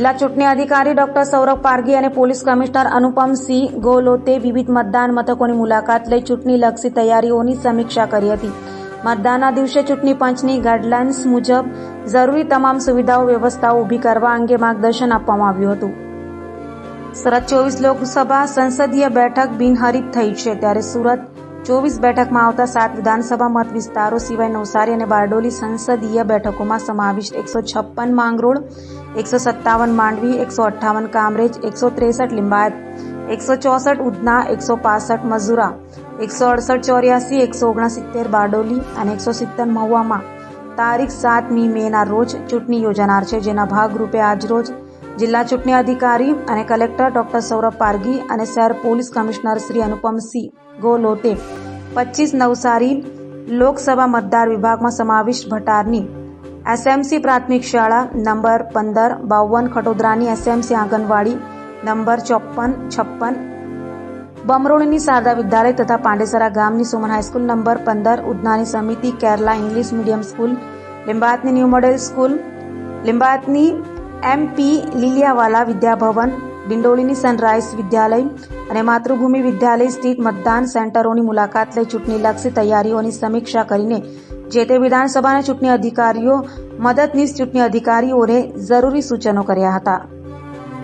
જિલ્લા ચૂંટણી અધિકારી ડોક્ટર સૌરભ પારગી અને પોલીસ કમિશનર અનુપમસિંહ ગોલોતે વિવિધ મતદાન મથકોની મુલાકાત લઈ ચૂંટણીલક્ષી તૈયારીઓની સમીક્ષા કરી હતી. મતદાનના દિવસે ચૂંટણી પંચની ગાઈડલાઇન્સ મુજબ જરૂરી તમામ સુવિધાઓ વ્યવસ્થાઓ ઊભી કરવા અંગે માર્ગદર્શન આપવામાં આવ્યું હતું. સુરત 24 લોકસભા સંસદીય બેઠક બિનહરીફ થઈ છે, ત્યારે સુરત 24 બેઠકમાં આવતા 7 વિધાનસભા મત વિસ્તારો સિવાય નવસારી અને બારડોલી સંસદીય બેઠકોમાં સમાવિષ્ટ 156 માંગરોળ, 157 માંડવી, 158 કામરેજ, 163 લિંબાયત, 164 ઉધના, 165 મજૂરા, 168 84, 169 બારડોલી અને 170 મહુવામાં તારીખ 7મી મેના રોજ ચૂંટણી યોજાનાર છે, જેના ભાગરૂપે આજરોજ જિલ્લા ચૂંટણી અધિકારી અને કલેક્ટર ડોક્ટર સૌરભ પારગી અને શહેર પોલીસ કમિશનર શ્રી અનુપમસિંહ ગોલોતે 25 નવસારી લોકસભા મતદાર વિભાગમાં સમાવિષ્ટ ભટારની એસએમસી પ્રાથમિક શાળા નંબર 15, 52 ખટોદરાની એસએમસી આંગણવાડી નંબર 54, 56, બમરોણીની શારદા વિદ્યાલય તથા પાંડેસરા ગામની સુમન હાઈસ્કૂલ નંબર 15, ઉધનાની Samiti Kerala English medium school, લિંબાયતની ન્યૂ મોડેલ સ્કૂલ, લિંબાયતની MP લીલિયાવાલા વિદ્યાભવન, ડિંડોલીની સનરાઈઝ વિદ્યાલય અને માતૃભૂમિ વિદ્યાલય સ્થિત મતદાન સેન્ટરોની મુલાકાત લઈ ચૂંટણીલક્ષી તૈયારીઓની સમીક્ષા કરીને જે તે વિધાનસભાના ચૂંટણી અધિકારીઓ, મદદનીશ ચૂંટણી અધિકારીઓને જરૂરી સૂચનો કર્યા હતા.